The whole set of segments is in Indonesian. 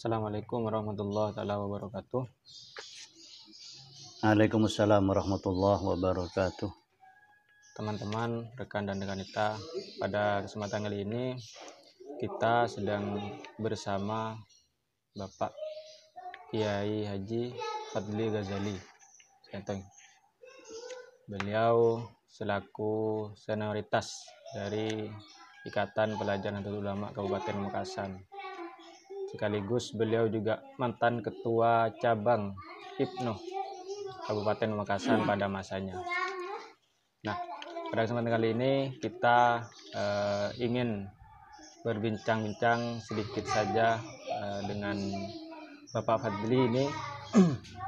Assalamualaikum warahmatullahi taala wabarakatuh. Waalaikumsalam warahmatullahi wabarakatuh. Teman-teman, rekan dan rekan kita, pada kesempatan kali ini kita sedang bersama Bapak Kiai Haji Fadli Ghazali Senteng. Beliau selaku senioritas dari Ikatan Pelajar Nahdlatul Ulama Kabupaten Pamekasan. Sekaligus beliau juga mantan ketua cabang IPNO Kabupaten Pamekasan pada masanya. Nah, pada kesempatan kali ini kita ingin berbincang-bincang sedikit saja dengan Bapak Fadli ini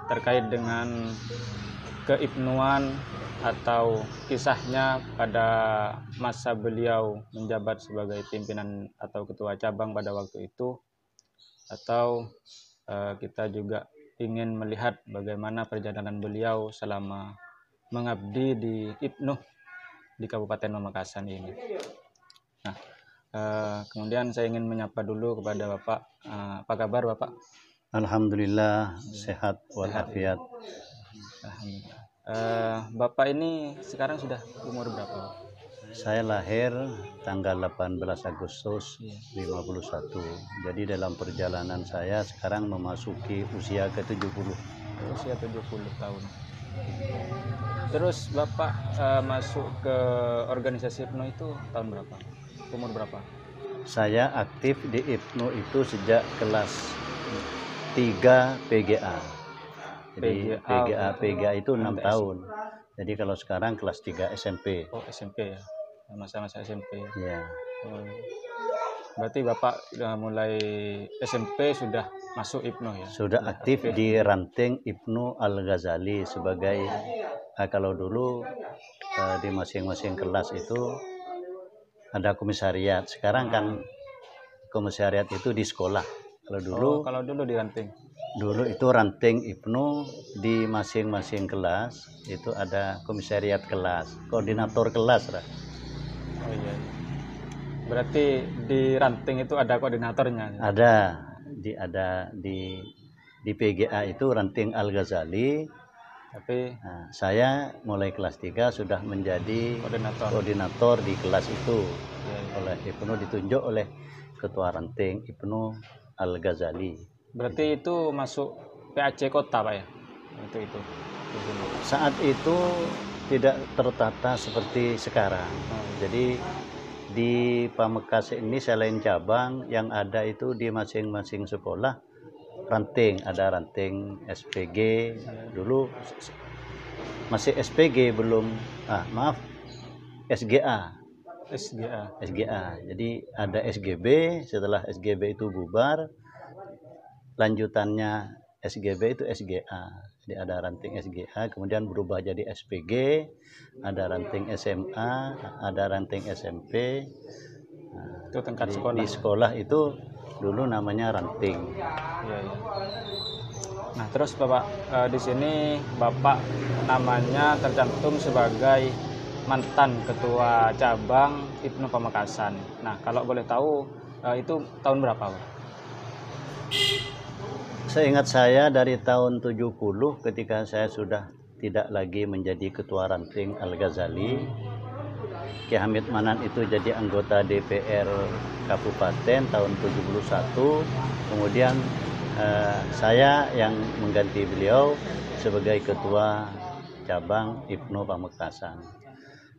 terkait dengan keibnuan atau kisahnya pada masa beliau menjabat sebagai pimpinan atau ketua cabang pada waktu itu, atau kita juga ingin melihat bagaimana perjalanan beliau selama mengabdi di IPNO di Kabupaten Pamekasan ini. Nah, kemudian saya ingin menyapa dulu kepada Bapak. Apa kabar Bapak? Alhamdulillah sehat walafiat. Alhamdulillah. Bapak ini sekarang sudah umur berapa? Saya lahir tanggal 18 Agustus 51. Jadi dalam perjalanan saya sekarang memasuki usia ke-70. Usia 70 tahun. Terus Bapak masuk ke organisasi IPNO itu tahun berapa? Umur berapa? Saya aktif di IPNO itu sejak kelas 3 PGA. Jadi PGA itu 6 tahun. Jadi kalau sekarang kelas 3 SMP. Oh, SMP ya. Masa-masa SMP. Ya. Berarti Bapak mulai SMP sudah masuk IPNO ya? Sudah aktif di ranting IPNO Al-Ghazali sebagai kalau dulu di masing-masing kelas itu ada komisariat. Sekarang kan komisariat itu di sekolah. Kalau dulu di ranting. Dulu itu ranting IPNO di masing-masing kelas itu ada komisariat kelas, koordinator kelas lah. Oh iya. Berarti di ranting itu ada koordinatornya? Ada di PGA itu ranting Al-Ghazali. Tapi saya mulai kelas 3 sudah menjadi koordinator di kelas itu. Oleh IPNO ditunjuk oleh ketua ranting IPNO Al-Ghazali. Berarti itu masuk PAC kota Pak ya? Itu. Saat itu tidak tertata seperti sekarang. Jadi di Pamekasan ini selain cabang yang ada itu di masing-masing sekolah ranting, ada ranting SPG dulu masih SPG belum SGA. Jadi ada SGB, setelah SGB itu bubar lanjutannya SGB itu SGA. Jadi ada ranting SGA, kemudian berubah jadi SPG, ada ranting SMA, ada ranting SMP. Itu tingkat sekolah. Di sekolah itu dulu namanya ranting. Iya. Nah, terus Bapak di sini Bapak namanya tercantum sebagai mantan ketua cabang IPNO Pamekasan. Nah, kalau boleh tahu itu tahun berapa, Pak? Seingat saya dari tahun 70 ketika saya sudah tidak lagi menjadi ketua ranting Al-Ghazali, Ki Hamid Manan itu jadi anggota DPR Kabupaten tahun 71, kemudian saya yang mengganti beliau sebagai ketua cabang IPNO Pamekasan.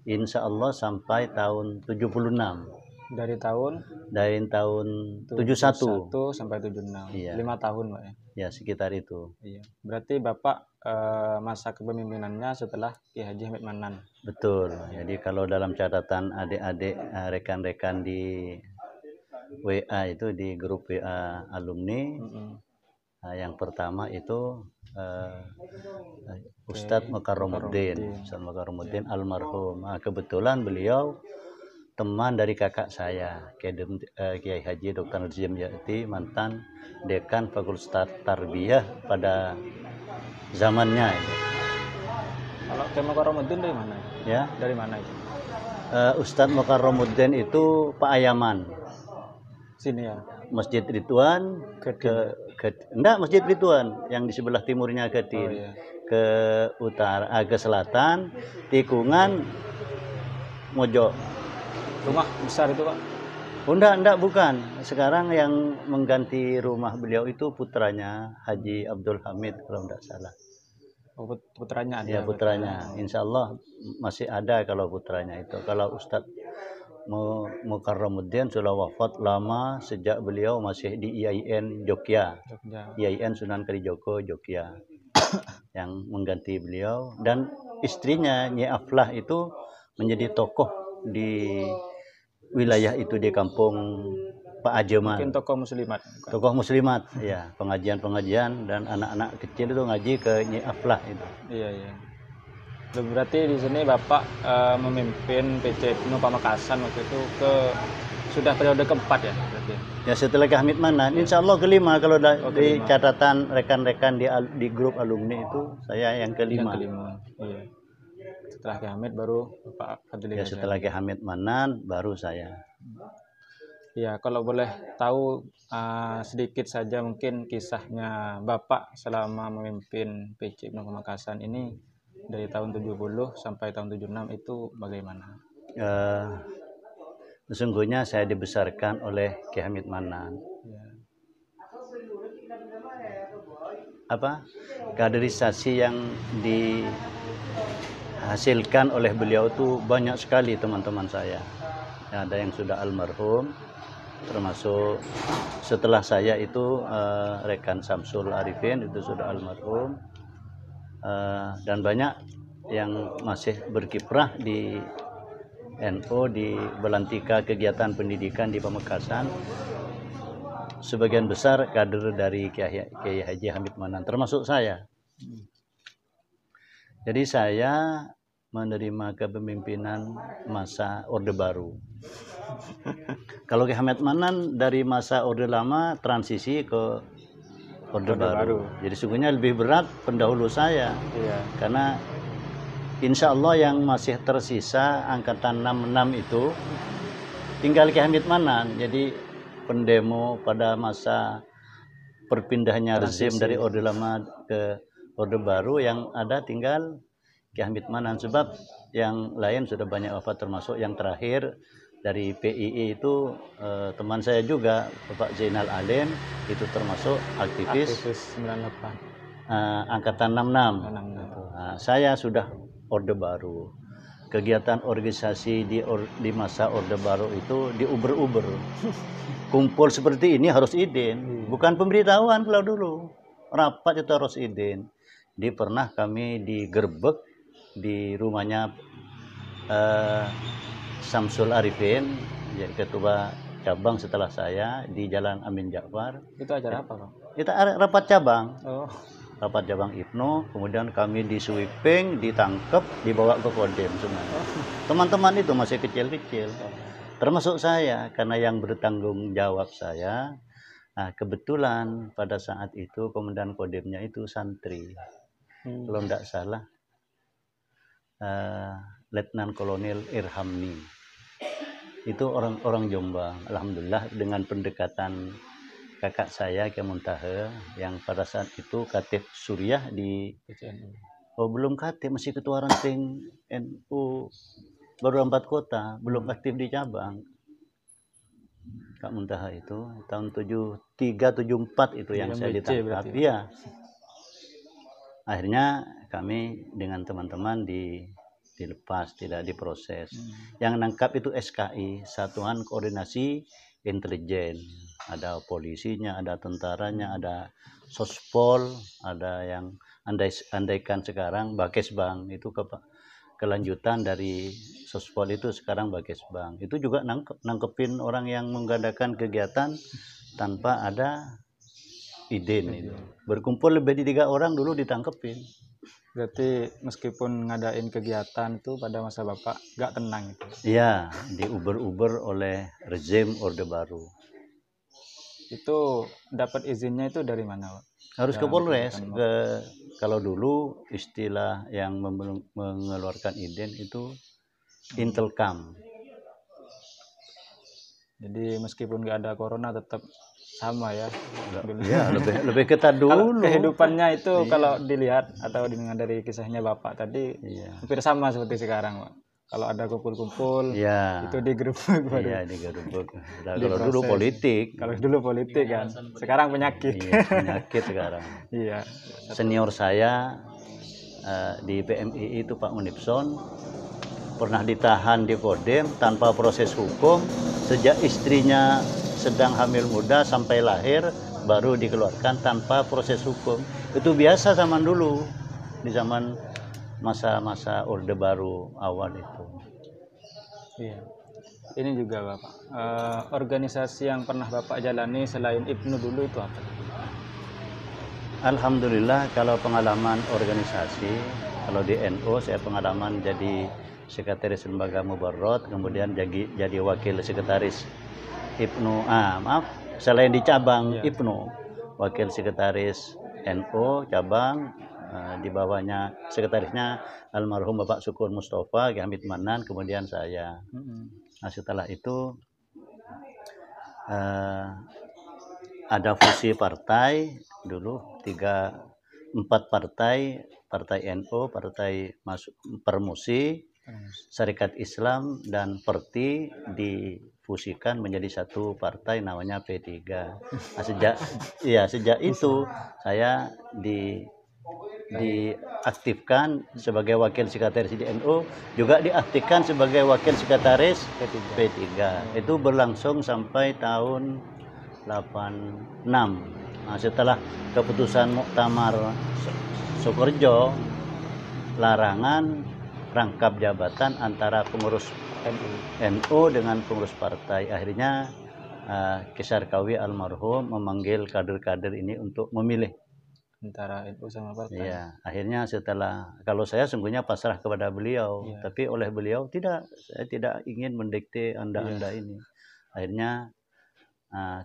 Insya Allah sampai tahun 76. Dari tahun 71 sampai 76. Iya. 5 tahun, Pak ya. Ya, sekitar itu. Iya. Berarti Bapak masa kepemimpinannya setelah Ki Haji Hamid Manan. Betul. Jadi kalau dalam catatan adik-adik rekan-rekan di WA itu di grup WA alumni, yang pertama itu Ustadz Mukarramuddin almarhum. Kebetulan beliau teman dari kakak saya, Kiai Haji Dr. Nazim Yati, mantan dekan Fakultas Tarbiyah pada zamannya itu. Kalau Kiai Mukarramuddin dari mana? Ya, dari mana itu? Ustadz Mukarramuddin itu Pak Ayaman. Sini ya. Masjid Ridwan enggak, Masjid Ridwan yang di sebelah timurnya Ketin. Oh, iya. Ke utara, ke selatan, tikungan Mojo. Rumah besar itu, Pak? Oh, enggak, bukan. Sekarang yang mengganti rumah beliau itu putranya Haji Abdul Hamid kalau enggak salah. Oh, putranya ada. Ya, putranya. Insya Allah masih ada kalau putranya itu. Kalau Ustadz Mukarramuddin sudah wafat lama, sejak beliau masih di IAIN Jogja. IAIN Sunan Kalijogo Jogja. Yang mengganti beliau, dan istrinya Nyi Aflah itu menjadi tokoh di wilayah itu, di kampung Pak Ajeman. Mungkin tokoh muslimat. Bukan? Tokoh muslimat, ya, pengajian dan anak-anak kecil itu ngaji ke Nyi Aflah itu. Iya. Berarti di sini Bapak memimpin PC Ibnu Pamekasan waktu itu sudah periode keempat ya berarti? Ya, setelah Ki Hamid Manan, insya Allah kelima kalau di catatan rekan-rekan di grup alumni itu saya yang kelima. Iya. Setelah Ki Hamid baru Bapak Fadli. Ya, setelah Ki Hamid Manan baru saya. Ya, kalau boleh tahu sedikit saja mungkin kisahnya Bapak selama memimpin PC Ibnu Pamekasan ini dari tahun 70 sampai tahun 76 itu bagaimana? Sesungguhnya saya dibesarkan oleh Ki Hamid Manan. Ya. Kaderisasi yang dihasilkan oleh beliau itu banyak sekali teman-teman saya. Ya, ada yang sudah almarhum, termasuk setelah saya itu rekan Samsul Arifin itu sudah almarhum, dan banyak yang masih berkiprah di NU, di belantika kegiatan pendidikan di Pamekasan. Sebagian besar kader dari Kiai Haji Hamid Manan, termasuk saya. Jadi saya menerima kepemimpinan masa Orde Baru. Kalau Kiai Hamid Manan dari masa Orde Lama transisi ke Orde Baru. Jadi sungguhnya lebih berat pendahulu saya. Iya. Karena insya Allah yang masih tersisa angkatan 66 itu tinggal Ki Hamid Manan. Jadi pendemo pada masa perpindahannya rezim dari Orde Lama ke Orde Baru, yang ada tinggal Ki Hamid Manan. Sebab yang lain sudah banyak wafat, termasuk yang terakhir dari PII itu teman saya juga, Bapak Zainal Alim, itu termasuk aktivis 98. Angkatan 66. Nah, saya sudah Orde Baru. Kegiatan organisasi di masa Orde Baru itu diuber-uber. Kumpul seperti ini harus izin, bukan pemberitahuan. Kalau dulu rapat itu harus izin. Pernah kami digerebek di rumahnya Samsul Arifin, ketua cabang setelah saya, di Jalan Amin Ja'far. Itu acara apa, Pak? Itu rapat cabang. Oh. Rapat cabang Ibnu, kemudian kami disweeping, ditangkap, dibawa ke Kodim semua. Teman-teman itu masih kecil-kecil, termasuk saya, karena yang bertanggung jawab saya. Nah, kebetulan pada saat itu komandan Kodimnya itu santri, kalau tidak salah Letnan Kolonel Irhamni, itu orang Jombang. Alhamdulillah dengan pendekatan kakak saya Kiai Muntaha, yang pada saat itu Katib Suriah di belum Katib, masih ketua ranting NU baru 4 kota, belum aktif di cabang. Kak Muntaha itu tahun 73-74 itu yang saya ditangkap. Iya. Akhirnya kami dengan teman-teman dilepas, tidak diproses. Yang nangkap itu SKI, Satuan Koordinasi Intelijen. Ada polisinya, ada tentaranya, ada Sospol, ada yang andaikan sekarang Bakesbang, itu kelanjutan dari Sospol itu sekarang Bakesbang. Itu juga nangkepin orang yang mengadakan kegiatan tanpa ada izin itu. Berkumpul lebih dari 3 orang dulu ditangkepin. Berarti meskipun ngadain kegiatan itu pada masa Bapak gak tenang itu? Iya, diuber-uber oleh rezim Orde Baru. Itu dapat izinnya itu dari mana, Pak? Harus ke Polres. Kalau dulu istilah yang mengeluarkan izin itu Intelkam. Jadi meskipun nggak ada corona tetap sama ya. Dulu. Ya, lebih ketat Kalau dulu. kehidupannya itu Iya. kalau dilihat atau dengar dari kisahnya Bapak tadi Iya. hampir sama seperti sekarang, Pak. Kalau ada kumpul-kumpul Iya. itu digerebek baru Iya, digerebek. Nah, kalau dulu diproses. politik. Kalau dulu politik kan, sekarang penyakit. Iya, penyakit sekarang. Iya. Senior saya di PMII itu Pak Munipson pernah ditahan di Kodem tanpa proses hukum sejak istrinya sedang hamil muda sampai lahir baru dikeluarkan tanpa proses hukum. Itu biasa zaman dulu, di zaman masa-masa Orde Baru awal itu. Iya. Ini juga Bapak. Organisasi yang pernah Bapak jalani selain IPNU dulu itu apa? Alhamdulillah kalau pengalaman organisasi, kalau di NU saya pengalaman jadi sekretaris lembaga Mubarrot, kemudian jadi wakil sekretaris IPNU. Selain di cabang Iya. IPNU, wakil sekretaris NU cabang, di bawahnya sekretarisnya almarhum Bapak Syukur Mustafa, Ki Hamid Manan, kemudian saya. Nah, setelah itu ada fusi partai dulu 4 partai NU, partai Permusi, Syarikat Islam dan Perti difusikan menjadi satu partai namanya P3. Nah, sejak itu saya diaktifkan sebagai wakil sekretaris di NU, juga diaktifkan sebagai wakil sekretaris P3. Itu berlangsung sampai tahun 86. Nah, setelah keputusan Muktamar Sukorejo, larangan rangkap jabatan antara pengurus NU dengan pengurus partai, akhirnya Kisarkawi almarhum memanggil kader-kader ini untuk memilih Antara NU sama partai. Iya, akhirnya setelah, kalau saya sungguhnya pasrah kepada beliau, Iya. tapi oleh beliau saya tidak ingin mendikte anda ini. Akhirnya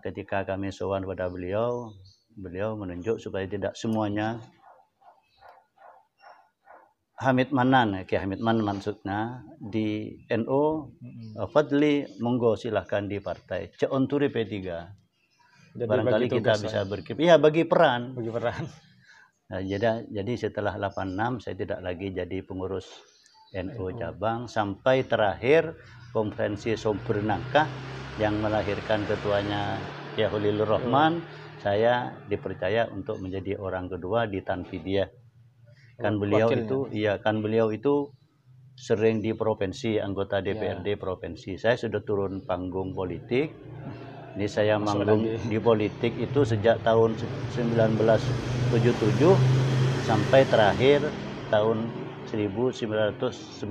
ketika kami sowan kepada beliau menunjuk supaya tidak semuanya Hamid Manan, Ki Hamid Manan maksudnya di NU, Fadli monggo silahkan di partai, Ceonturi P3. Jadi Barangkali bagi kita tugas, bisa bagi peran. bagi peran. Nah, jadi setelah 86 saya tidak lagi jadi pengurus NU cabang sampai terakhir konferensi Sempurnakah yang melahirkan ketuanya Kiai Khalilur Rahman. Saya dipercaya untuk menjadi orang kedua di Tanfidiyah. Kan beliau itu sering di provinsi, anggota DPRD provinsi. Saya sudah turun panggung politik. Ini saya manggung di politik itu sejak tahun 1977 sampai terakhir tahun 1999.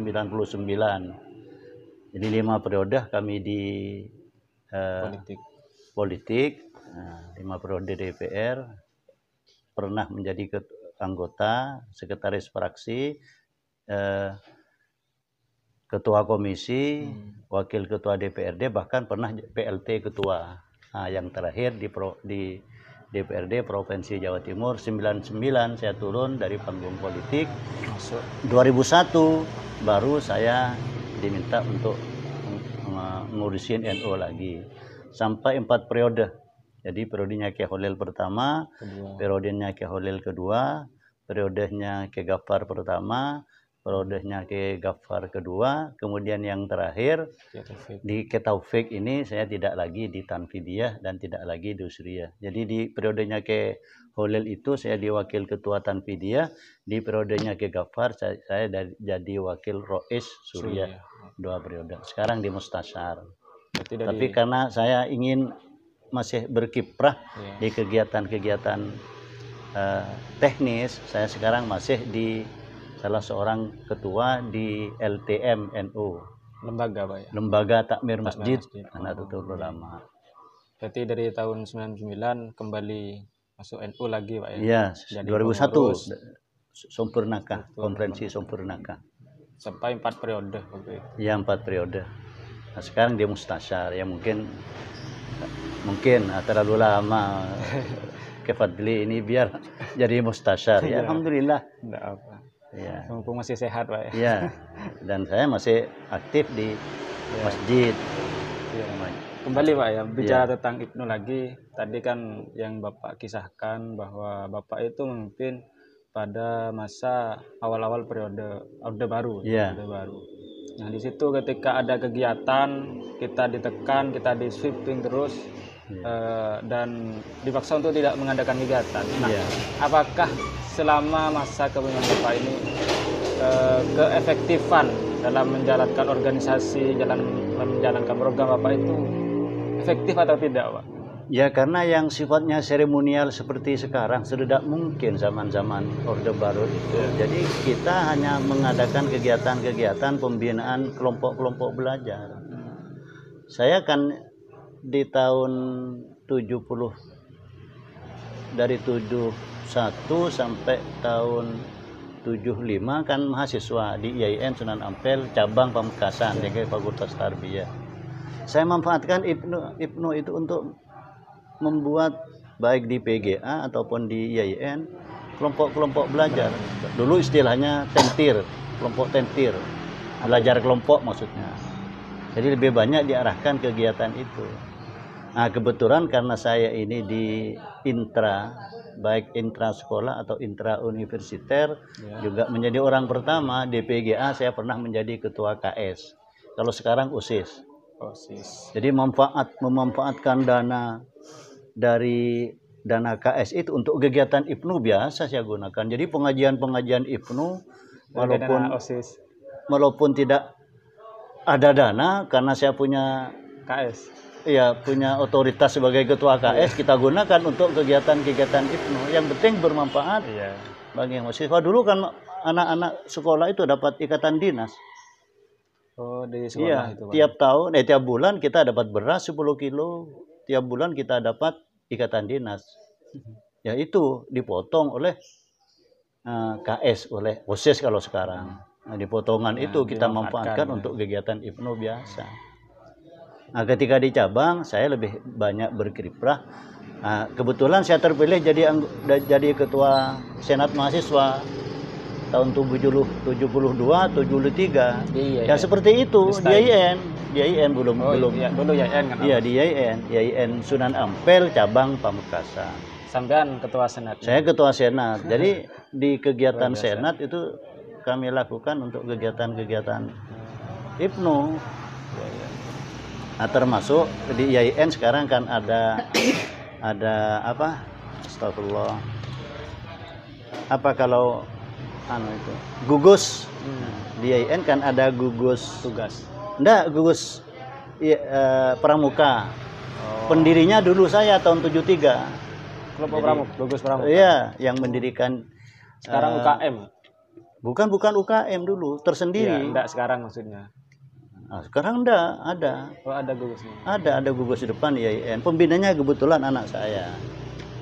Jadi 5 periode kami di politik, 5 periode DPR, pernah menjadi anggota, sekretaris fraksi, ketua komisi, wakil ketua DPRD, bahkan pernah PLT ketua. Nah, yang terakhir di DPRD Provinsi Jawa Timur 99 saya turun dari panggung politik. 2001 baru saya diminta untuk ngurusin NU lagi sampai 4 periode. Jadi periodenya Kiai Khalil pertama, periodenya Kiai Khalil kedua, periodenya Kiai Ghaffar pertama, periodenya Kiai Ghaffar kedua, kemudian yang terakhir di Kiai Taufik ini saya tidak lagi di Tanfidiyah dan tidak lagi di Usriyah. Jadi di periodenya Kiai Khalil itu saya di wakil ketua Tanfidiyah, di periodenya Kiai Ghaffar saya jadi wakil Rois Suriah 2 periode. Sekarang di Mustasyar. Tapi karena saya ingin masih berkiprah di kegiatan-kegiatan teknis, saya sekarang masih di salah seorang ketua di LTM NU. Lembaga, Pak ya? Lembaga Takmir Masjid Nahdlatul Ulama. Berarti dari tahun 99 kembali masuk NU lagi, Pak ya? Iya, 2001 Sempurnakah, konferensi Sempurnakah. Sampai 4 periode waktu itu. Iya, 4 periode. Nah, sekarang dia Mustasyar, ya mungkin terlalu lama ke Fadli ini biar jadi Mustasyar. Ya, alhamdulillah. Enggak apa. Ya. Mumpung masih sehat, Pak ya. Iya. Dan saya masih aktif di masjid. Iya. kembali Pak ya, bicara Iya. tentang IPNU lagi. Tadi kan yang Bapak kisahkan bahwa Bapak itu memimpin pada masa awal-awal periode Orde Baru, Iya. Orde Baru. Nah, di situ ketika ada kegiatan, kita ditekan, kita di sweeping terus, dan dipaksa untuk tidak mengadakan kegiatan. Nah, Iya. apakah selama masa kepemimpinan Bapak ini keefektifan dalam menjalankan organisasi, dalam menjalankan program Bapak itu efektif atau tidak, Pak? Ya, karena yang sifatnya seremonial seperti sekarang sudah tidak mungkin zaman-zaman Orde Baru itu. Jadi kita hanya mengadakan kegiatan-kegiatan pembinaan kelompok-kelompok belajar. Saya kan di tahun 70, dari 71 sampai tahun 75 kan mahasiswa di IAIN Sunan Ampel cabang Pamekasan di Fakultas Tarbiyah. Saya manfaatkan IPNU itu untuk membuat baik di PGA ataupun di IAIN kelompok-kelompok belajar. Dulu istilahnya tentir, kelompok tentir, belajar kelompok maksudnya. Jadi lebih banyak diarahkan kegiatan itu. Nah, kebetulan karena saya ini di intra, baik intra sekolah atau intra universiter, juga menjadi orang pertama di PGA. Saya pernah menjadi ketua KS. Kalau sekarang OSIS. Jadi memanfaatkan dana dari dana KS itu untuk kegiatan IPNU biasa saya gunakan. Jadi pengajian-pengajian IPNU walaupun tidak ada dana, karena saya punya KS, ya punya otoritas sebagai ketua KS, kita gunakan untuk kegiatan-kegiatan IPNU. Yang penting bermanfaat bagi mahasiswa. Dulu kan anak-anak sekolah itu dapat ikatan dinas. Oh, di sekolah itu, Pak. Tiap tahun, tiap bulan kita dapat beras 10 kilo. Tiap bulan kita dapat ikatan dinas. Ya itu dipotong oleh KS, oleh OSIS kalau sekarang. Nah, di potongan itu kita manfaatkan untuk kegiatan IPNU biasa. Nah, ketika di cabang saya lebih banyak berkiprah. Nah, kebetulan saya terpilih jadi ketua Senat Mahasiswa tahun 72, 73. Ya seperti itu di IAIN belum. Dulu IAIN kan? Iya, di IAIN Sunan Ampel cabang Pamekasan. Sampean ketua Senat. Saya ketua Senat. Jadi di kegiatan Senat itu kami lakukan untuk kegiatan-kegiatan IPNU. Nah, termasuk di IAIN sekarang kan ada apa? Astagfirullah. Apa kalau itu gugus di IAIN kan ada gugus tugas. Enggak, gugus pramuka. Pendirinya dulu saya tahun 73. Kelompok gugus pramuka. Iya, yang mendirikan. Sekarang UKM. Bukan UKM dulu, tersendiri. Iya, enggak sekarang maksudnya. Nah, sekarang enggak ada. Oh, ada gugusnya. Ada gugus di depan IAIN. Pembinanya kebetulan anak saya.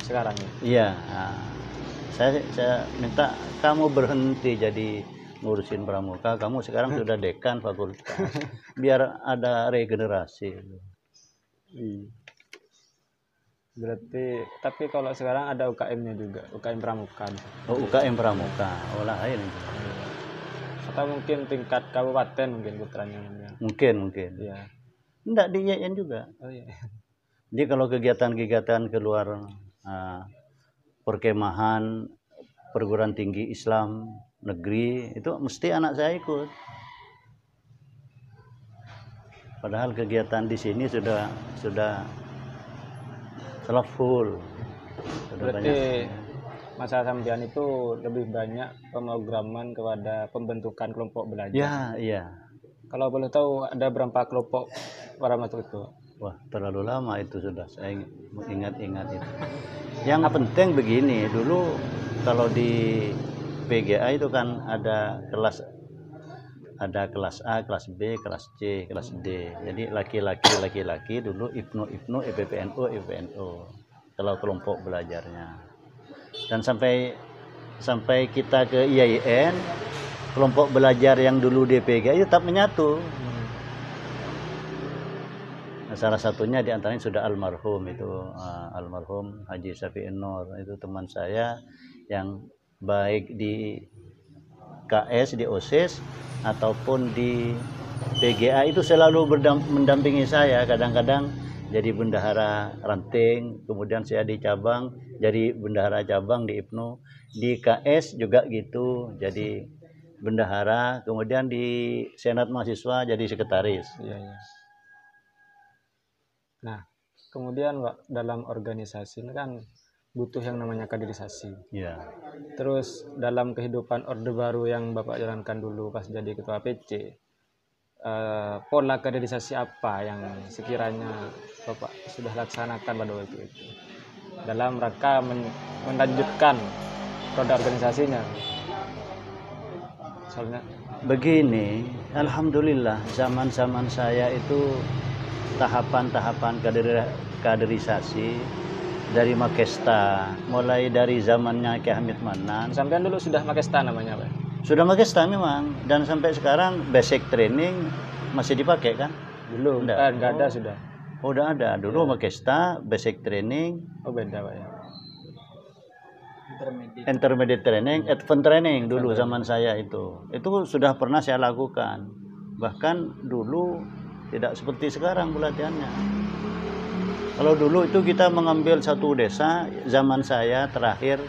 Sekarang ya. Iya. Nah, saya minta kamu berhenti jadi ngurusin pramuka, kamu sekarang sudah dekan fakultas, biar ada regenerasi. Berarti, tapi kalau sekarang ada UKM-nya juga, UKM pramuka. Oh, UKM pramuka, lain. Atau mungkin tingkat kabupaten mungkin putranya. Mungkin. Iya. Enggak, di IAIN juga. Oh iya. Jadi kalau kegiatan-kegiatan keluar perkemahan perguruan tinggi Islam negeri itu mesti anak saya ikut. Padahal kegiatan di sini sudah full. Berarti masa sampean itu lebih banyak pemrograman kepada pembentukan kelompok belajar. Ya, iya. Kalau boleh tahu ada berapa kelompok para masuk itu? Wah, terlalu lama itu sudah saya ingat-ingat itu. Yang penting begini, dulu kalau di PGA itu kan ada kelas A, kelas B, kelas C, kelas D. Jadi laki-laki dulu IPNU, IPPNU. Kalau kelompok belajarnya. Dan sampai kita ke IAIN, kelompok belajar yang dulu di PGA itu tetap menyatu. Nah, salah satunya di antaranya sudah almarhum Haji Syafi'in Nur, itu teman saya yang baik di KS, di OSIS ataupun di PGA itu selalu mendampingi saya. Kadang-kadang jadi bendahara ranting, kemudian saya di cabang jadi bendahara cabang di IPNO, di KS juga gitu, jadi bendahara, kemudian di Senat Mahasiswa jadi sekretaris. Iya, iya. Nah, kemudian Pak, dalam organisasi ini kan butuh yang namanya kaderisasi. Ya. Terus dalam kehidupan Orde Baru yang Bapak jalankan dulu pas jadi ketua PC, pola kaderisasi apa yang sekiranya Bapak sudah laksanakan pada waktu itu dalam rangka melanjutkan roda organisasinya? Soalnya Begini, alhamdulillah zaman-zaman saya itu tahapan-tahapan kaderisasi dari Makesta, mulai dari zamannya Ki Hamid Manan. sampean dulu sudah Makesta namanya, Pak? Sudah Makesta memang, dan sampai sekarang basic training masih dipakai kan? Belum, Enggak. nggak ada sudah. Udah ada, dulu Makesta, basic training, Oh beda Pak ya. intermediate training, advanced training dulu zaman saya itu sudah pernah saya lakukan. Bahkan dulu tidak seperti sekarang pelatihannya. Kalau dulu itu kita mengambil satu desa, zaman saya terakhir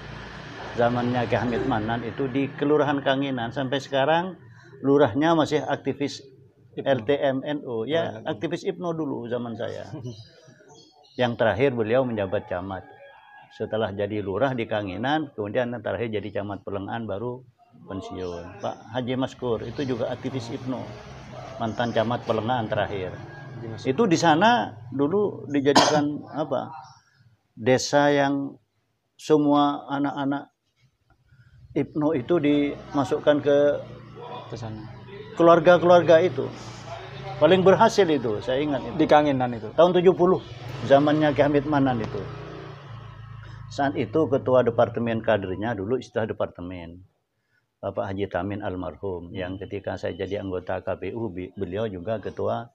zamannya Ki Hamid Manan itu di Kelurahan Kanginan, sampai sekarang lurahnya masih aktivis LTMNU, ya aktivis IPNO dulu zaman saya. Yang terakhir beliau menjabat camat. Setelah jadi lurah di Kanginan, kemudian yang terakhir jadi camat Pelengan, baru pensiun. Pak Haji Maskur itu juga aktivis IPNO, mantan camat Pelengan terakhir. Itu di sana dulu dijadikan apa? Desa yang semua anak-anak IPNO itu dimasukkan ke sana. Keluarga-keluarga itu. Paling berhasil itu, saya ingat itu. Di Kanginan itu. Tahun 70, zamannya Ki Hamid Manan itu. Saat itu ketua departemen kadernya dulu istilah departemen, Bapak Haji Tamin almarhum, yang ketika saya jadi anggota KPU beliau juga ketua.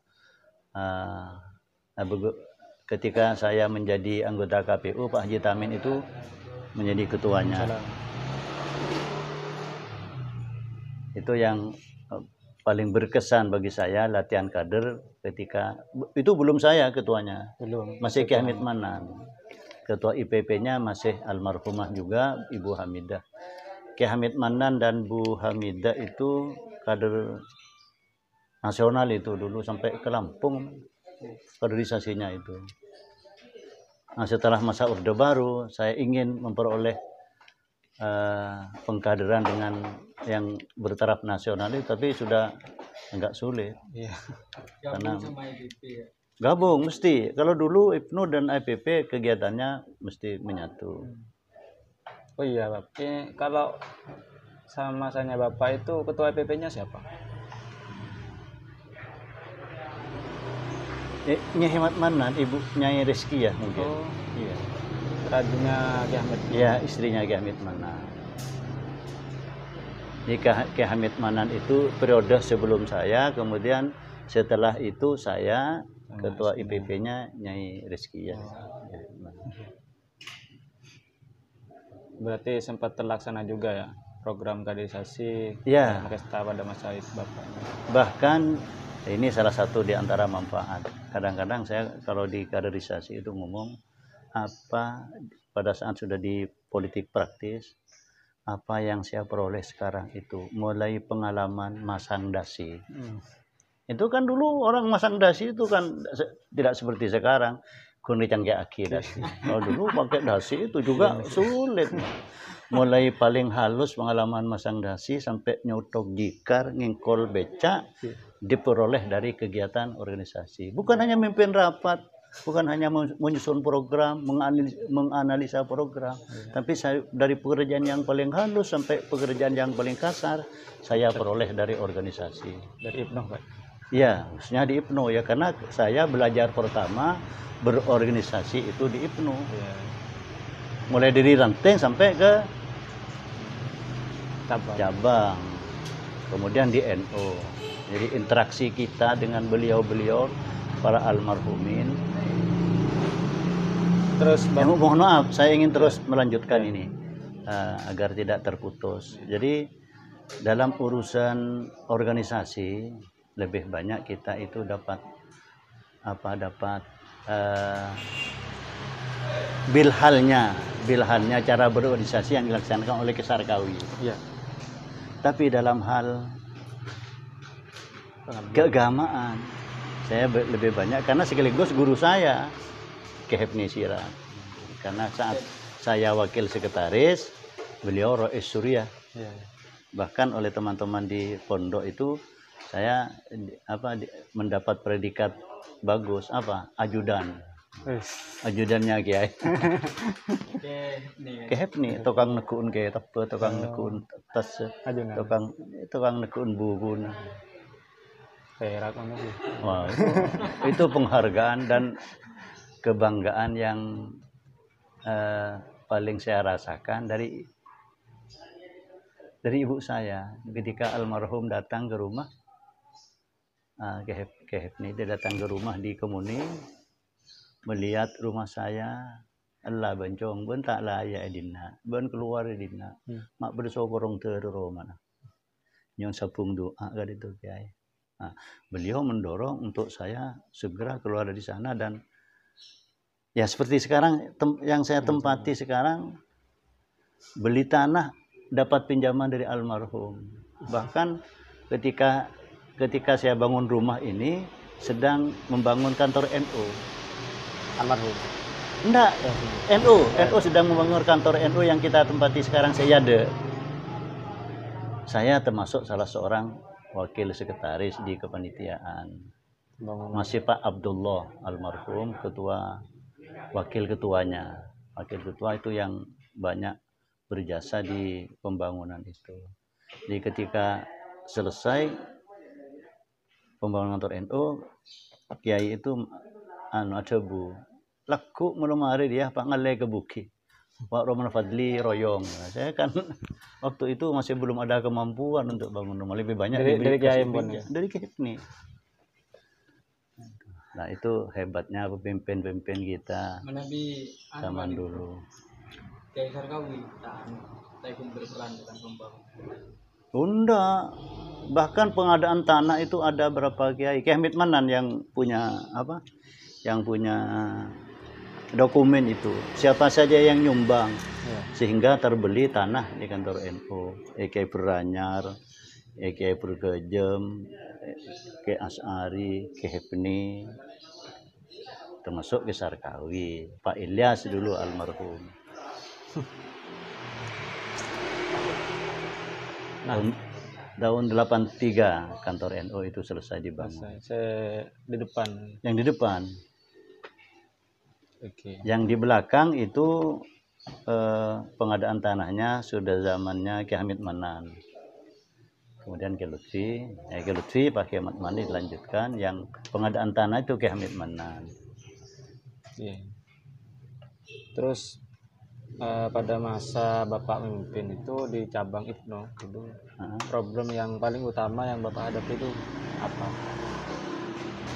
Ketika saya menjadi anggota KPU, Pak Haji Tamin itu menjadi ketuanya. Itu yang paling berkesan bagi saya, latihan kader ketika itu belum saya ketuanya, masih Ki Hamid Manan. Ketua IPP-nya masih almarhumah juga Ibu Hamidah. Ki Hamid Manan dan Bu Hamidah itu kader nasional itu dulu sampai ke Lampung kaderisasinya itu. Nah, setelah masa Orde Baru saya ingin memperoleh pengkaderan dengan yang bertaraf nasional itu, tapi sudah agak sulit. Iya. Karena gabung mesti. Kalau dulu IPNO dan IPP kegiatannya mesti menyatu. Oh iya, Bapak. Kalau sama masanya Bapak itu ketua IPP-nya siapa? Nyai Hamid Manan, Ibu Nyai Rizki ya mungkin. Oh, Iya. rajunya Ki Hamid. Iya, istrinya Ki Hamid Manan. Ki Hamid Manan itu periode sebelum saya, kemudian setelah itu saya ketua IPP-nya Nyai Rizki ya. Berarti sempat terlaksana juga ya program kaderisasi ya Makesta pada masa itu Bapak. Bahkan ini salah satu di antara manfaat. Kadang-kadang saya kalau di kaderisasi itu ngomong apa pada saat sudah di politik praktis, apa yang saya peroleh sekarang itu mulai pengalaman masang dasi. Itu kan dulu orang masang dasi itu kan tidak seperti sekarang. Kuni canggih aki dasi. Kalau dulu pakai dasi itu juga sulit. Mulai paling halus pengalaman masang dasi sampai nyotok jikar, ngingkol becak, diperoleh dari kegiatan organisasi. Bukan hanya memimpin rapat, bukan hanya menyusun program, menganalisa program, tapi saya, dari pekerjaan yang paling halus sampai pekerjaan yang paling kasar, saya peroleh dari organisasi. Dari IPNO, Pak? Iya, khususnya di IPNO ya, karena saya belajar pertama berorganisasi itu di IPNO. Mulai dari ranting sampai ke cabang, kemudian di NO. Jadi interaksi kita dengan beliau-beliau para almarhumin. Terus mohon maaf, saya ingin terus melanjutkan ini agar tidak terputus. Jadi dalam urusan organisasi lebih banyak kita itu dapat eh, bilhalnya cara berorganisasi yang dilaksanakan oleh Kesarkawi. Iya. Tapi dalam hal keagamaan saya lebih banyak karena sekaligus guru saya Kehepni Sirat. Karena saat saya wakil sekretaris, beliau Rois Surya. Iya. Bahkan oleh teman-teman di pondok itu saya mendapat predikat bagus ajudan. Ajudannya Kiai. Kehepni tukang nekun ke tepe, tukang nekun tas, tukang nekun buku. Perak mana sih? Wah, itu penghargaan dan kebanggaan yang paling saya rasakan dari ibu saya ketika almarhum datang ke rumah. Kehepni dia datang ke rumah di Kemuni, melihat rumah saya, Allah bencong ben tak layak edina, ben keluar edina, mak bersokorong terus mana, nyon sapung doa kan itu Kiai. Nah, beliau mendorong untuk saya segera keluar dari sana dan ya seperti sekarang yang saya tempati sekarang, beli tanah dapat pinjaman dari almarhum. Bahkan ketika saya bangun rumah ini sedang membangun kantor NU. Almarhum. Enggak, NU sedang membangun kantor NU yang kita tempati sekarang Seyade. Saya termasuk salah seorang wakil sekretaris di kepanitiaan. Masih Pak Abdullah almarhum wakil ketuanya. Wakil ketua itu yang banyak berjasa di pembangunan itu. Jadi ketika selesai pembangunan kantor NU, Kiai itu ada bu laku menemari dia Pak Ngale ke Buki. Pak Roman Fadli royong. Nah, saya kan waktu itu masih belum ada kemampuan untuk bangun rumah, lebih banyak dari Kiai dari Kehepni. Nah itu hebatnya pemimpin kita zaman dulu. Kiai Sarkawi tak ikut berperan dalam pembangunan. Unda, bahkan pengadaan tanah itu ada berapa Kiai. Kiai Hamid Manan yang punya yang punya dokumen itu. Siapa saja yang nyumbang sehingga terbeli tanah di kantor NU. Kiai Beranyar, Kiai Bergejem, Kiai As'ari, Kiai Hepni, termasuk Kiai Sarkawi, Pak Ilyas dulu almarhum. Tahun 83 kantor NU itu selesai dibangun. Di depan. Yang di depan. Okay. Yang di belakang itu pengadaan tanahnya sudah zamannya Kiai Hamid Manan. Kemudian Kiai Lutfi pakai Hamid Manan dilanjutkan. Yang pengadaan tanah itu Kiai Hamid Manan. Yeah. Terus pada masa Bapak memimpin itu di cabang IPNO itu problem yang paling utama yang Bapak hadapi itu apa?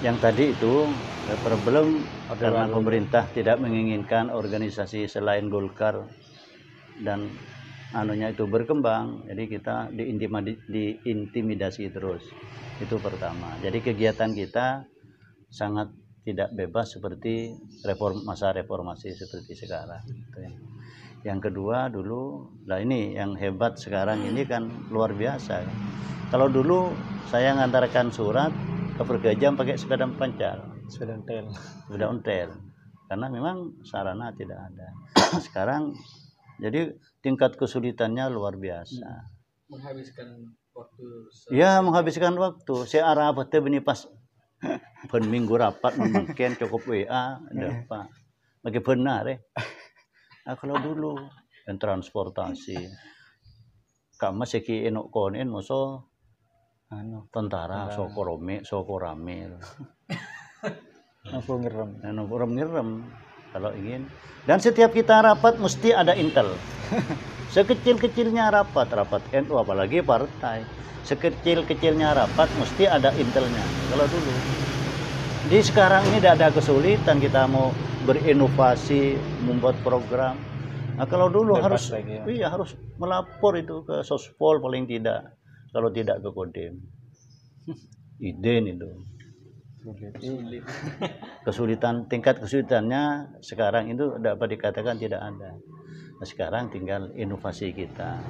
Yang tadi itu problem karena pemerintah tidak menginginkan organisasi selain Golkar dan anunya itu berkembang, jadi kita diintimidasi terus. Itu pertama. Jadi kegiatan kita sangat tidak bebas seperti masa reformasi seperti sekarang. Yang kedua dulu, nah ini yang hebat sekarang ini kan luar biasa. Kalau dulu saya ngantarkan surat ke Pergajam pakai sepeda pancal, sepeda ontel, karena memang sarana tidak ada. Sekarang jadi tingkat kesulitannya luar biasa. Menghabiskan waktu. Ya, menghabiskan waktu. Saya arah apa teh beni pas minggu rapat mungkin cukup WA ada Pak. Bagi benar Nah, kalau dulu yang transportasi kamu seki enok konen moso tentara soko rame ngerem kalau ingin. Dan setiap kita rapat mesti ada intel. Sekecil-kecilnya rapat NU apalagi partai, sekecil-kecilnya rapat mesti ada intelnya kalau dulu. Di sekarang ini tidak ada kesulitan kita mau berinovasi, membuat program. Nah, kalau dulu harus melapor itu ke Sospol paling tidak, kalau tidak ke Kodim. Iden itu. Sulit. Tingkat kesulitannya sekarang itu dapat dikatakan tidak ada. Nah, sekarang tinggal inovasi kita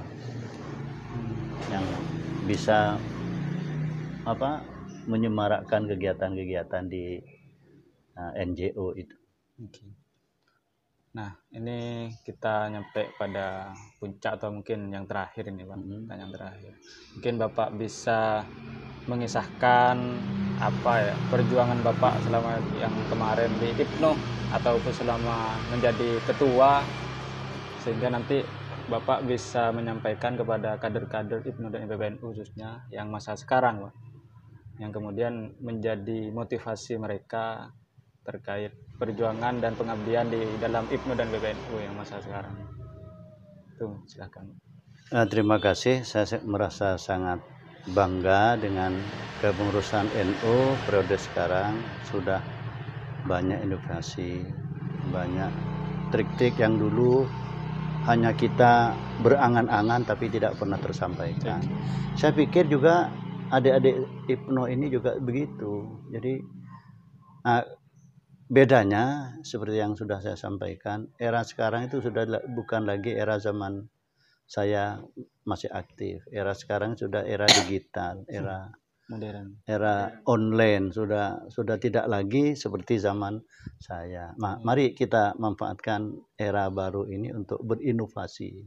yang bisa menyemarakkan kegiatan-kegiatan di NGO itu. Oke. Nah, ini kita nyampe pada puncak atau mungkin yang terakhir ini, Pak. Pertanyaan terakhir. Mungkin Bapak bisa mengisahkan perjuangan Bapak selama yang kemarin di IPNO ataupun selama menjadi ketua, sehingga nanti Bapak bisa menyampaikan kepada kader-kader IPNO dan IPBNU khususnya yang masa sekarang, Pak, yang kemudian menjadi motivasi mereka terkait perjuangan dan pengabdian di dalam IPNO dan PBNU yang masa sekarang. Itu silakan. Terima kasih. Saya merasa sangat bangga dengan kepengurusan NU periode sekarang. Sudah banyak inovasi, banyak trik-trik yang dulu hanya kita berangan-angan tapi tidak pernah tersampaikan. Saya pikir juga adik-adik IPNO ini juga begitu. Jadi bedanya seperti yang sudah saya sampaikan, era sekarang itu sudah bukan lagi era zaman saya masih aktif. Era sekarang sudah era digital, era modern, era online, sudah tidak lagi seperti zaman saya. Mari kita manfaatkan era baru ini untuk berinovasi.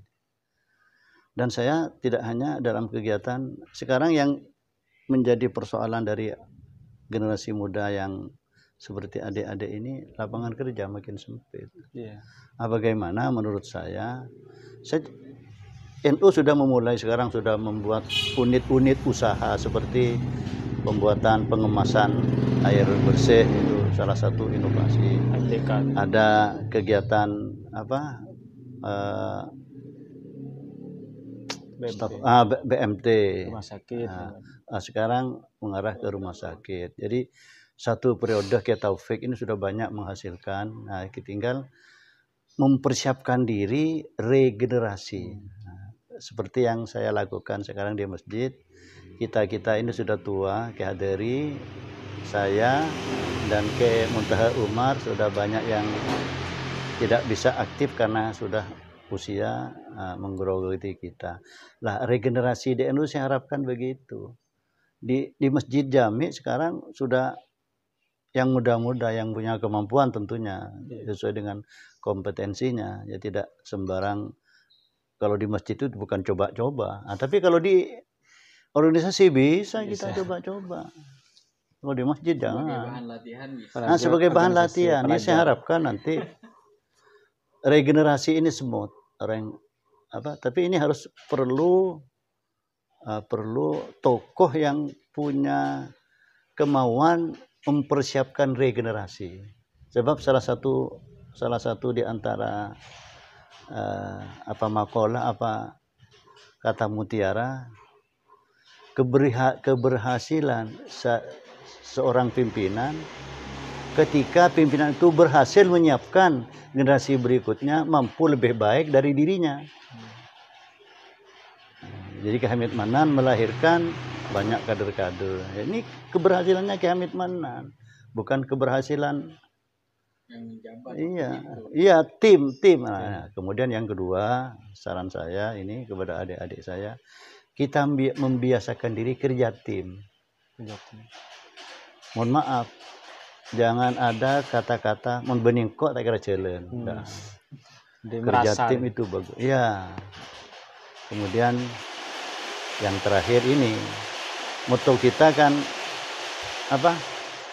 Dan saya tidak hanya dalam kegiatan sekarang yang menjadi persoalan dari generasi muda yang seperti adik-adik ini, lapangan kerja makin sempit. Bagaimana menurut saya NU sudah memulai sekarang, sudah membuat unit-unit usaha seperti pembuatan pengemasan air bersih, itu salah satu inovasi. Ada kegiatan BMT, rumah sakit. Sekarang mengarah ke rumah sakit. Jadi satu periode Taufik ini sudah banyak menghasilkan. Nah, tinggal mempersiapkan diri regenerasi. Seperti yang saya lakukan sekarang di masjid. Kita ini sudah tua, Haderi, saya dan Muntaha Umar sudah banyak yang tidak bisa aktif karena sudah usia menggerogoti kita. Lah, regenerasi di NU saya harapkan begitu. Di Masjid Jami sekarang sudah yang muda-muda yang punya kemampuan tentunya sesuai dengan kompetensinya, ya tidak sembarang. Kalau di masjid itu bukan coba-coba, tapi kalau di organisasi bisa kita coba-coba. Kalau di masjid jangan. Sebagai bahan latihan bisa. Sebagai bahan latihan. Ini saya harapkan nanti regenerasi ini smooth. Tapi ini harus perlu tokoh yang punya kemauan mempersiapkan regenerasi. Sebab salah satu di antara makalah kata mutiara, keberhasilan seorang pimpinan ketika pimpinan itu berhasil menyiapkan generasi berikutnya mampu lebih baik dari dirinya. Jadi Ki Hamid Manan melahirkan banyak kader-kader. Ini keberhasilannya Ki Hamid Manan, bukan keberhasilan yang menjabat. Iya, tim. Nah, kemudian yang kedua, saran saya ini kepada adik-adik saya, kita membiasakan diri kerja tim. Mohon maaf, jangan ada kata-kata mon bening kok tak kira jalan. Kerja tim itu bagus. Iya. Kemudian yang terakhir ini, motto kita kan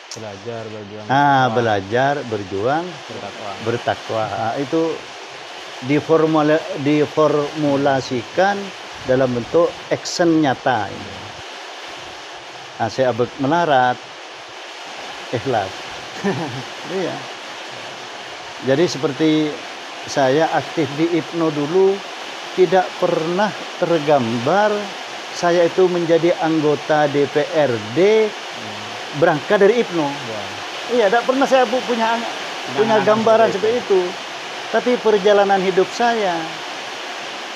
Belajar, berjuang. Belajar, berjuang, bertakwa. Itu diformulasikan dalam bentuk action nyata. Saya melarat, ikhlas. Iya. Jadi seperti saya aktif di IPNO dulu, tidak pernah tergambar saya itu menjadi anggota DPRD berangkat dari IPNO. Iya, tidak pernah saya punya gambaran seperti itu. Tapi perjalanan hidup saya,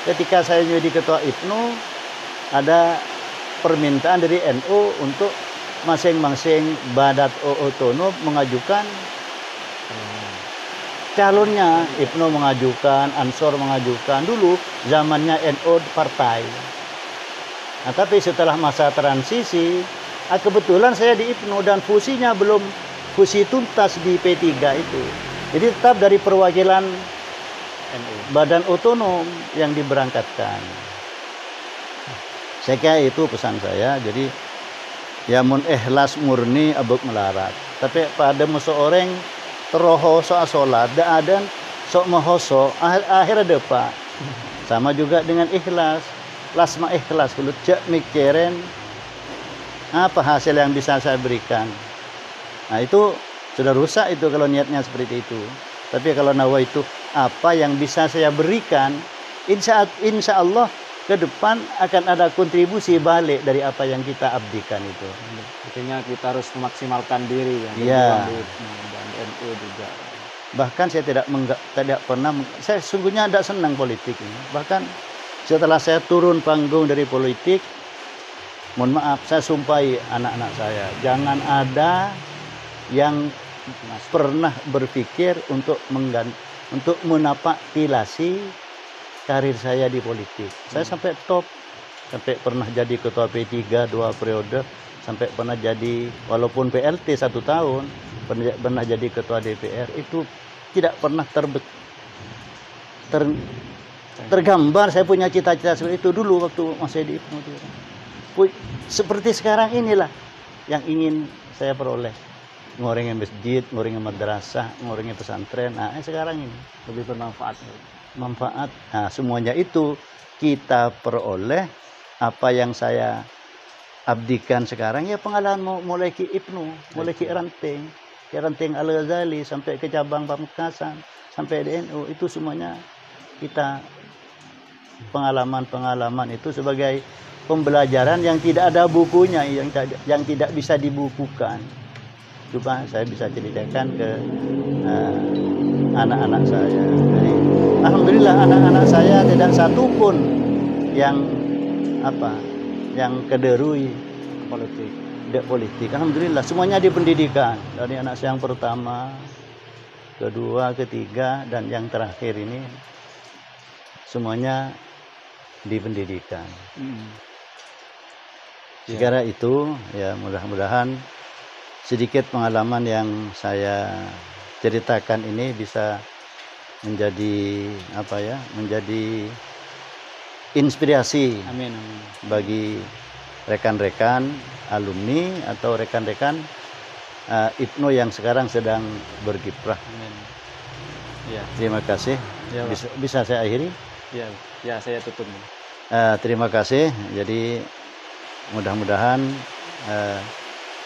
ketika saya menjadi ketua IPNO, ada permintaan dari NU untuk masing-masing badat otonom mengajukan calonnya. IPNO mengajukan, Ansor mengajukan, dulu zamannya NU partai. Nah, tapi setelah masa transisi, kebetulan saya di IPNO dan fusinya belum fusi tuntas di P3 itu. Jadi tetap dari perwakilan NU. badan otonom yang diberangkatkan. Saya kira itu pesan saya. Jadi ya mun ikhlas murni abuk melarat. Tapi pada seorang teroho soal sholat, dak ada sok mahoso akhir ada pak. Sama juga dengan ikhlas. Lasma ikhlas kalau cek mikirin apa hasil yang bisa saya berikan. Nah itu sudah rusak itu kalau niatnya seperti itu. Tapi kalau nawa itu apa yang bisa saya berikan, insya Allah ke depan akan ada kontribusi balik dari apa yang kita abdikan itu. Artinya kita harus memaksimalkan diri ya. Iya. Dan NU juga. Bahkan saya tidak pernah, saya sungguhnya tidak senang politik ini. Bahkan setelah saya turun panggung dari politik, mohon maaf, saya sumpahi anak-anak saya, jangan ada yang pernah berpikir untuk menapak tilasi karir saya di politik. Saya sampai top, sampai pernah jadi ketua P3 2 periode, sampai pernah jadi walaupun PLT 1 tahun, pernah jadi ketua DPR. Itu tidak pernah tergambar saya punya cita-cita seperti itu dulu waktu masih di IPNO. Seperti sekarang inilah yang ingin saya peroleh. Ngorengin masjid, ngorengin madrasah, ngorengin pesantren. Nah, sekarang ini Lebih bermanfaat. manfaat. Nah, semuanya itu kita peroleh. Apa yang saya abdikan sekarang ya pengalaman mulai ke IPNO, mulai ke ranting Al-Ghazali sampai ke cabang Pamekasan, sampai di NU, itu semuanya kita pengalaman itu sebagai pembelajaran yang tidak ada bukunya, yang tidak bisa dibukukan. Coba saya bisa ceritakan ke anak-anak saya. Jadi, alhamdulillah anak-anak saya tidak satu pun yang kederui politik. Alhamdulillah semuanya di pendidikan. Dari anak saya yang pertama, kedua, ketiga, dan yang terakhir ini semuanya di pendidikan. Sekira itu ya, mudah-mudahan sedikit pengalaman yang saya ceritakan ini bisa menjadi menjadi inspirasi. Amin. Bagi rekan-rekan alumni atau rekan-rekan IPNO yang sekarang sedang berkiprah. Amin. Ya. Terima kasih. Ya, bisa saya akhiri? Ya, saya tutup. Terima kasih. Jadi mudah-mudahan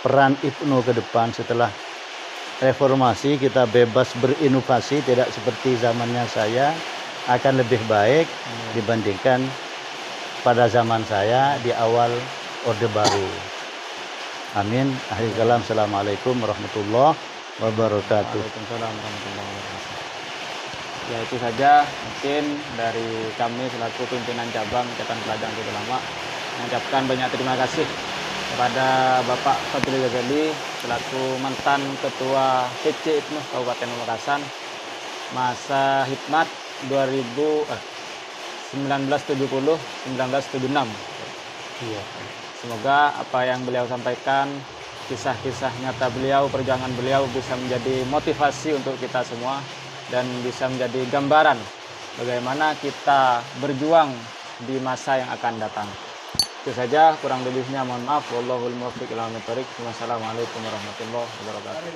peran IPNO ke depan setelah reformasi kita bebas berinovasi, tidak seperti zamannya saya, akan lebih baik dibandingkan pada zaman saya di awal Orde Baru. Amin. Akhir kalam. Assalamualaikum warahmatullahi wabarakatuh. Waalaikumsalam warahmatullahi wabarakatuh. Ya, itu saja mungkin dari kami selaku pimpinan cabang Ikatan Pelajar Nahdlatul Ulama mengucapkan banyak terima kasih kepada Bapak Fadlil Ghazali selaku mantan Ketua PC IPNO Kabupaten Pamekasan masa hikmat 1970-1976. Iya. Semoga apa yang beliau sampaikan, kisah-kisah nyata beliau, perjuangan beliau bisa menjadi motivasi untuk kita semua dan bisa menjadi gambaran bagaimana kita berjuang di masa yang akan datang. Itu saja, kurang lebihnya mohon maaf. Wallahul muwaffiq ila aqwamit thoriq. Wassalamualaikum warahmatullahi wabarakatuh.